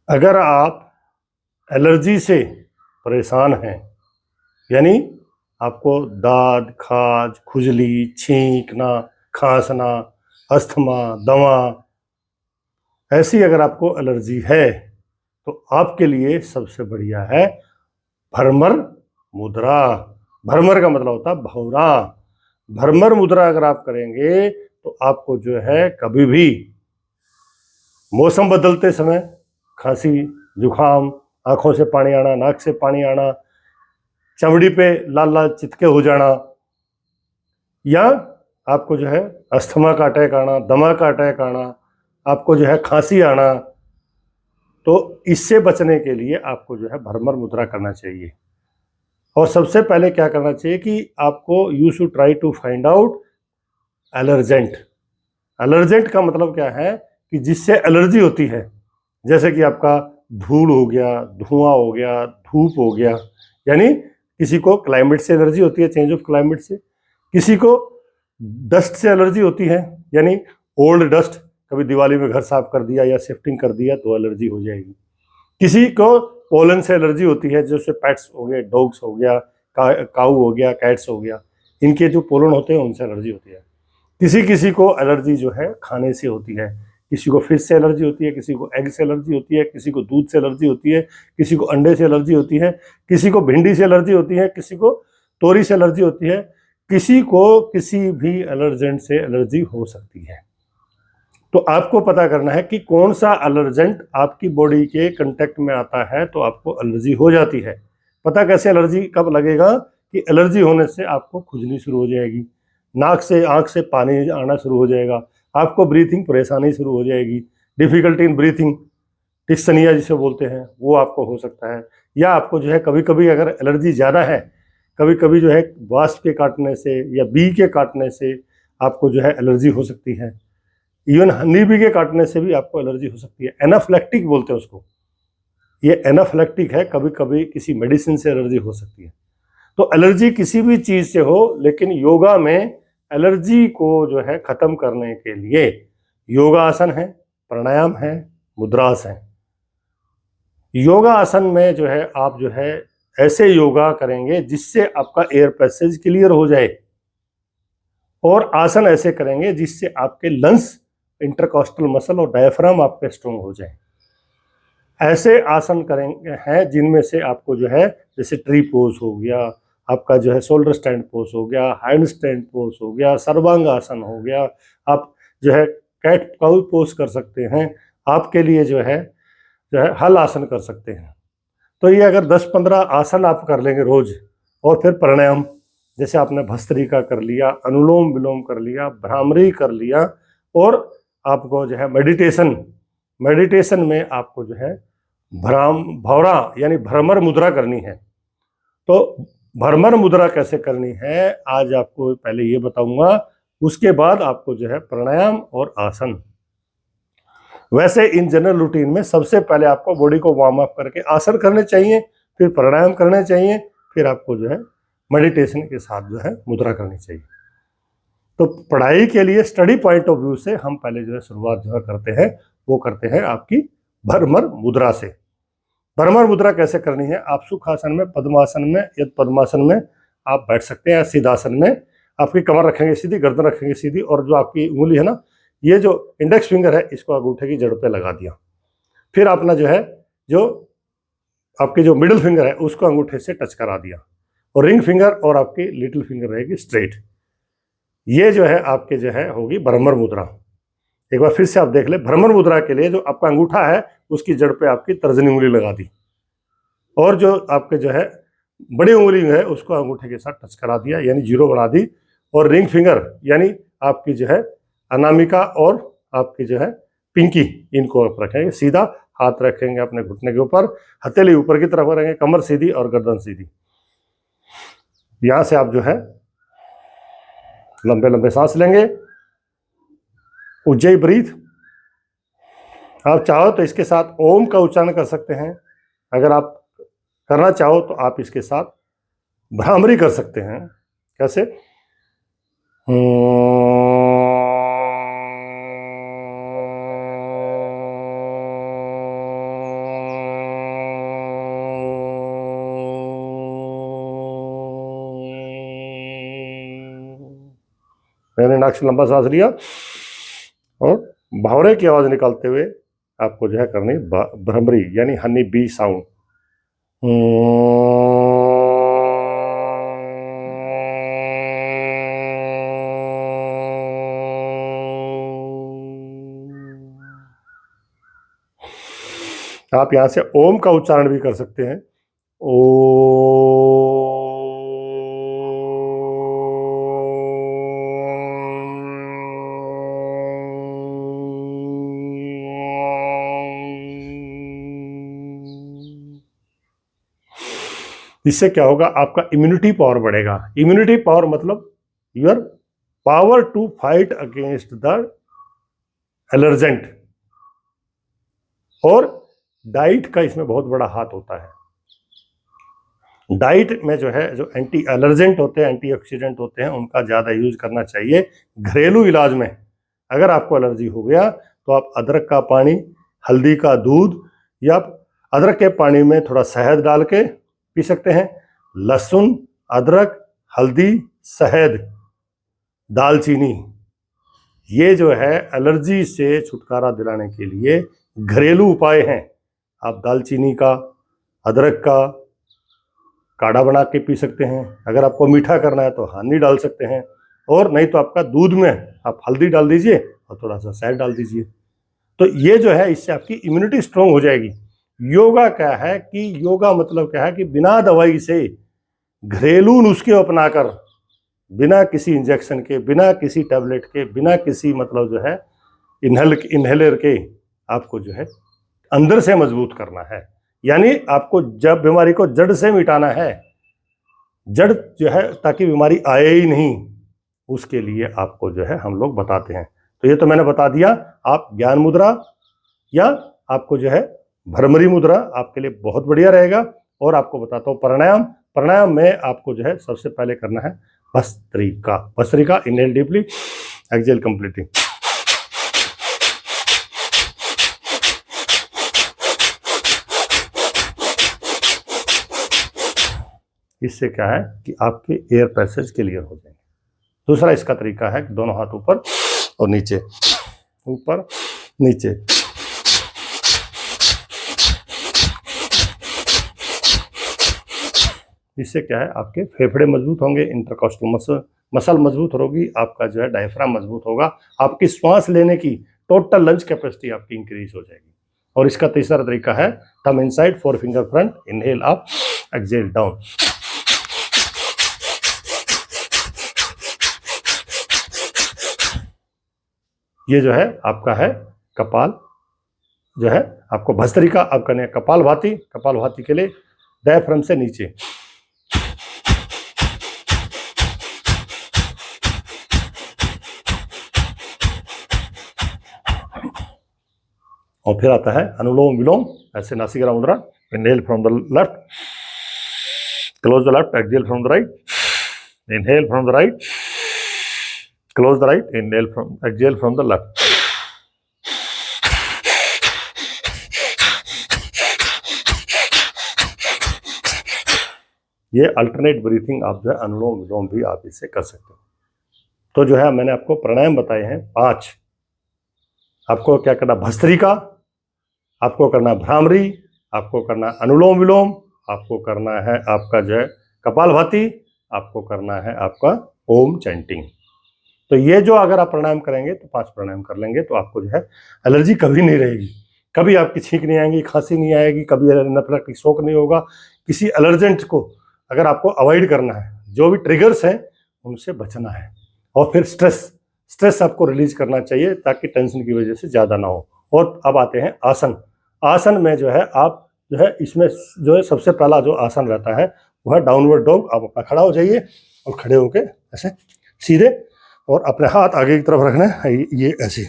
अगर आप एलर्जी से परेशान हैं, यानी आपको दाद, खाज, खुजली, छींकना, खांसना, अस्थमा, दमा, ऐसी अगर आपको एलर्जी है तो आपके लिए सबसे बढ़िया है भ्रमर मुद्रा। भ्रमर का मतलब होता है भौरा। भ्रमर मुद्रा अगर आप करेंगे तो आपको जो है कभी भी मौसम बदलते समय खांसी, जुखाम, आंखों से पानी आना, नाक से पानी आना, चमड़ी पे लाल लाल चितके हो जाना, या आपको जो है अस्थमा का अटैक आना, दमा का अटैक आना, आपको जो है खांसी आना, तो इससे बचने के लिए आपको जो है भ्रमर मुद्रा करना चाहिए। और सबसे पहले क्या करना चाहिए कि आपको you should try to find out allergen. Allergen का मतलब क्या है कि जिससे एलर्जी होती है, जैसे कि आपका धूल हो गया, धुआं हो गया, धूप हो गया, यानी किसी को क्लाइमेट से एलर्जी होती है, चेंज ऑफ क्लाइमेट से। किसी को डस्ट से एलर्जी होती है, यानी ओल्ड डस्ट, कभी दिवाली में घर साफ कर दिया या शिफ्टिंग कर दिया तो एलर्जी हो जाएगी। किसी को पोलन से एलर्जी होती है, जैसे पेट्स हो गए, डॉग्स हो गया, काऊ हो गया, कैट्स हो गया, इनके जो पोलन होते हैं उनसे एलर्जी होती है। किसी किसी को एलर्जी जो है खाने से होती है, किसी को फिश से एलर्जी होती है, किसी को एग से एलर्जी होती है, किसी को दूध से एलर्जी होती है, किसी को अंडे से एलर्जी होती है, किसी को भिंडी से एलर्जी होती है, किसी को तोरी से एलर्जी होती है, किसी को किसी भी एलर्जेंट से एलर्जी हो सकती है। तो आपको पता करना है कि कौन सा एलर्जेंट आपकी बॉडी के कांटेक्ट में आता है तो आपको एलर्जी हो जाती है। पता कैसे एलर्जी कब लगेगा कि एलर्जी होने से आपको खुजली शुरू हो जाएगी, नाक से आंख से पानी आना शुरू हो जाएगा, आपको ब्रीथिंग परेशानी शुरू हो जाएगी, डिफिकल्टी इन ब्रीथिंग, टिक्सनिया जिसे बोलते हैं वो आपको हो सकता है। या आपको जो है कभी कभी अगर एलर्जी ज़्यादा है, कभी कभी जो है वास्प के काटने से या बी के काटने से आपको जो है एलर्जी हो सकती है। इवन हनी बी के काटने से भी आपको एलर्जी हो सकती है। एनाफ्लेक्टिक बोलते हैं उसको, ये एनाफ्लेक्टिक है, कभी कभी किसी मेडिसिन से एलर्जी हो सकती है। तो एलर्जी किसी भी चीज से हो, लेकिन योगा में एलर्जी को जो है खत्म करने के लिए योगासन है, प्राणायाम है, मुद्रास है। योगा आसन में जो है आप जो है ऐसे योगा करेंगे जिससे आपका एयर पैसेज क्लियर हो जाए, और आसन ऐसे करेंगे जिससे आपके लंग्स, इंटरकॉस्टल मसल और डायफ्राम आपके स्ट्रॉन्ग हो जाए। ऐसे आसन करेंगे हैं जिनमें से आपको जो है जैसे ट्री पोज हो गया, आपका जो है शोल्डर स्टैंड पोज हो गया, हैंड स्टैंड पोज हो गया, सर्वांग आसन हो गया, आप जो है कैट काउ पोज कर सकते हैं, आपके लिए जो है हल आसन कर सकते हैं। तो ये अगर 10-15 आसन आप कर लेंगे रोज, और फिर प्राणायाम, जैसे आपने भस्त्रिका कर लिया, अनुलोम विलोम कर लिया, भ्रामरी कर लिया, और आपको जो है मेडिटेशन, मेडिटेशन में आपको जो है भौरा यानी भ्रमर मुद्रा करनी है। तो भ्रमर मुद्रा कैसे करनी है आज आपको पहले ये बताऊंगा, उसके बाद आपको जो है प्राणायाम और आसन। वैसे इन जनरल रूटीन में सबसे पहले आपको बॉडी को वार्म अप करके आसन करने चाहिए, फिर प्राणायाम करने चाहिए, फिर आपको जो है मेडिटेशन के साथ जो है मुद्रा करनी चाहिए। तो पढ़ाई के लिए स्टडी पॉइंट ऑफ व्यू से हम पहले जो है शुरुआत जो है करते हैं, वो करते हैं आपकी भ्रमर मुद्रा से। भ्रमर मुद्रा कैसे करनी है, आप सुखासन में, पद्मासन में या पद्मासन में आप बैठ सकते हैं। सिद्धासन में आपकी कमर रखेंगे सीधी, गर्दन रखेंगे सीधी, और जो आपकी उंगली है ना, ये जो इंडेक्स फिंगर है इसको अंगूठे की जड़ पे लगा दिया। फिर अपना जो है जो आपकी जो मिडिल फिंगर है उसको अंगूठे से टच करा दिया, और रिंग फिंगर और आपकी लिटिल फिंगर रहेगी स्ट्रेट। ये जो है आपके जो है होगी भ्रमर मुद्रा। एक बार फिर से आप देख ले, भ्रमर मुद्रा के लिए जो आपका अंगूठा है उसकी जड़ पे आपकी तर्जनी उंगली लगा दी, और जो आपके जो है बड़ी उंगली है उसको अंगूठे के साथ टच करा दिया, यानी जीरो बना दी। और रिंग फिंगर यानी आपकी जो है अनामिका और आपकी जो है पिंकी, इनको आप रखेंगे सीधा, हाथ रखेंगे अपने घुटने के ऊपर, हथेली ऊपर की तरफ रखेंगे, कमर सीधी और गर्दन सीधी। यहां से आप जो है लंबे लंबे सांस लेंगे, उज्जई ब्रीथ। आप चाहो तो इसके साथ ओम का उच्चारण कर सकते हैं, अगर आप करना चाहो तो आप इसके साथ भ्रामरी कर सकते हैं। कैसे, मैंने नाक से लंबा सांस लिया और भंवरे की आवाज निकालते हुए आपको जो है करनी भ्रमरी यानी हनी बी साउंड। आप यहां से ओम का उच्चारण भी कर सकते हैं। ओ इससे क्या होगा, आपका इम्यूनिटी पावर बढ़ेगा। इम्यूनिटी पावर मतलब your power to fight against the allergen. और डाइट का इसमें बहुत बड़ा हाथ होता है। डाइट में जो है, जो एंटी एलर्जेंट होते हैं, एंटीऑक्सीडेंट होते हैं, उनका ज़्यादा यूज करना चाहिए। घरेलू इलाज में अगर आपको एलर्जी हो गया तो आप अदरक का पानी, हल्दी का दूध या अदरक के पानी में थोड़ा शहद डाल के पी सकते हैं। लहसुन, अदरक, हल्दी, शहद, दालचीनी, ये जो है एलर्जी से छुटकारा दिलाने के लिए घरेलू उपाय हैं। आप दालचीनी का, अदरक का काढ़ा बना के पी सकते हैं। अगर आपको मीठा करना है तो हनी डाल सकते हैं, और नहीं तो आपका दूध में आप हल्दी डाल दीजिए और थोड़ा सा शहद डाल दीजिए। तो ये जो है, इससे आपकी इम्यूनिटी स्ट्रांग हो जाएगी। योगा क्या है कि योगा मतलब क्या है कि बिना दवाई से घरेलू नुस्खे अपनाकर, बिना किसी इंजेक्शन के, बिना किसी टैबलेट के, बिना किसी मतलब जो है इनहेलर के, आपको जो है अंदर से मजबूत करना है। यानी आपको जब बीमारी को जड़ से मिटाना है, जड़ जो है ताकि बीमारी आए ही नहीं, उसके लिए आपको जो है हम लोग बताते हैं। तो ये तो मैंने बता दिया। आप ज्ञान मुद्रा या आपको जो है भ्रमरी मुद्रा आपके लिए बहुत बढ़िया रहेगा। और आपको बताता हूँ प्राणायाम। प्राणायाम में आपको जो है सबसे पहले करना है bhastrika. Bhastrika, inhale deeply, exhale completely. इससे क्या है कि आपके एयर पैसेज क्लियर हो जाएंगे। दूसरा इसका तरीका है कि दोनों हाथ ऊपर और नीचे, ऊपर नीचे। इससे क्या है, आपके फेफड़े मजबूत होंगे, इंटरकॉस्टल मसल मजबूत होगी, आपका जो है डायफ्राम मजबूत होगा, आपकी श्वास लेने की टोटल लंग्स कैपेसिटी आपकी इंक्रीज हो जाएगी। और इसका तीसरा तरीका है thumb inside, four finger front, inhale up, exhale down. ये जो है आपका है कपाल, जो है आपको भस्त्रिका आप करने कपाल भाती। कपाल भाती के लिए डायफ्राम से नीचे, और फिर आता है अनुलोम विलोम, ऐसे नासिका मुद्रा। Inhale from the left, close the left, exhale from the right, inhale from the right, close the right, inhale from, exhale from the left. ये अल्टरनेट ब्रीथिंग आप जो है अनुलोम विलोम भी आप इससे कर सकते हो। तो जो है मैंने आपको प्राणायाम बताए हैं 5। आपको क्या करना, भस्त्रिका, आपको करना भ्रामरी, आपको करना अनुलोम विलोम, आपको करना है आपका जो है कपालभाति, आपको करना है आपका ओम चैंटिंग। तो ये जो अगर आप प्राणायाम करेंगे तो 5 प्राणायाम कर लेंगे तो आपको जो है एलर्जी कभी नहीं रहेगी, कभी आपकी छींक नहीं आएगी, खांसी नहीं आएगी, कभी एनाफिलैक्टिक शॉक नहीं होगा। किसी एलर्जेंट को अगर आपको अवॉइड करना है, जो भी ट्रिगर्स हैं उनसे बचना है। और फिर स्ट्रेस आपको रिलीज करना चाहिए ताकि टेंशन की वजह से ज़्यादा ना हो। और अब आते हैं आसन। आसन में जो है आप जो है इसमें जो है सबसे पहला जो आसन रहता है वह है डाउनवर्ड डॉग। आप अपना खड़ा हो जाइए और खड़े होके ऐसे सीधे, और अपने हाथ आगे की तरफ रखना है, ये ऐसे,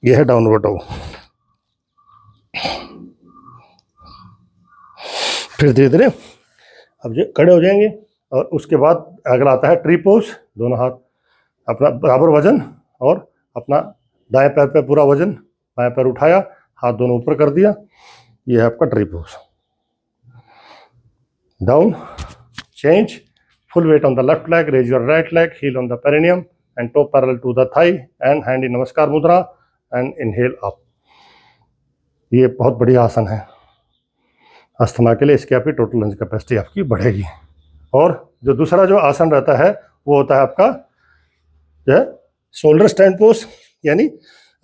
ये है डाउनवर्ड डॉग। फिर धीरे धीरे अब जो खड़े हो जाएंगे, और उसके बाद अगला आता है ट्री पोज। दोनों हाथ अपना बराबर वजन, और अपना दाएं पैर पे पूरा वजन, बाएं पैर उठाया, हाथ दोनों ऊपर कर दिया, ये है आपका tree pose. Down, change, full weight on the left leg, raise your right leg, heel on the perineum, and toe parallel to the thigh and hand in नमस्कार मुद्रा and inhale up। ये बहुत बढ़िया आसन है अस्थमा के लिए। इसकी आपकी टोटल लंज कैपेसिटी आपकी बढ़ेगी। और जो दूसरा जो आसन रहता है वो होता है आपका जो है शोल्डर स्टैंड पोज, यानी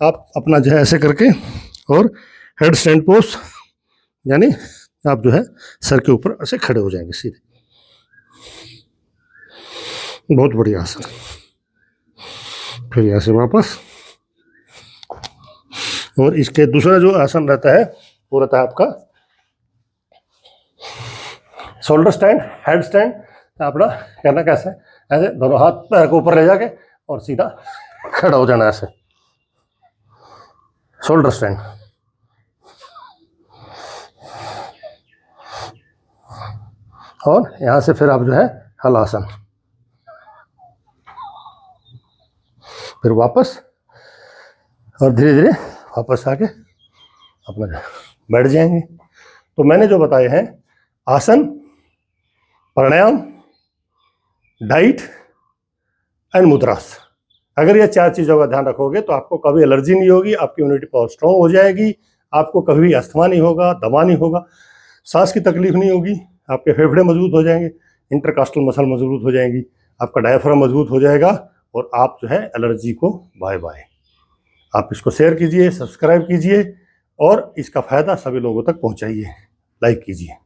आप अपना जो है ऐसे करके, और हेड स्टैंड पोज यानी आप जो है सर के ऊपर ऐसे खड़े हो जाएंगे सीधे। बहुत बढ़िया आसन। फिर यहाँ से वापस, और इसके दूसरा जो आसन रहता है वो रहता है आपका शोल्डर स्टैंड, हेड स्टैंड। अपना करना कैसे, ऐसे दोनों हाथ पैर को ऊपर ले जाके और सीधा खड़ा हो जाना ऐसे, शोल्डर स्टैंड। और यहाँ से फिर आप जो है हलासन, फिर वापस, और धीरे धीरे वापस आके अपना बैठ जाएंगे। तो मैंने जो बताए हैं आसन, प्राणायाम, डाइट एंड मुद्रास, अगर ये 4 चीज़ों का ध्यान रखोगे तो आपको कभी एलर्जी नहीं होगी, आपकी इम्यूनिटी पावर स्ट्रॉन्ग हो जाएगी, आपको कभी भी अस्थमा नहीं होगा, दमा नहीं होगा, सांस की तकलीफ नहीं होगी, आपके फेफड़े मजबूत हो जाएंगे, इंटरकास्टल मसल मजबूत हो जाएंगी, आपका डायफ्राम मजबूत हो जाएगा, और आप जो है एलर्जी को बाय बाय। आप इसको शेयर कीजिए, सब्सक्राइब कीजिए, और इसका फ़ायदा सभी लोगों तक पहुंचाइए, लाइक कीजिए।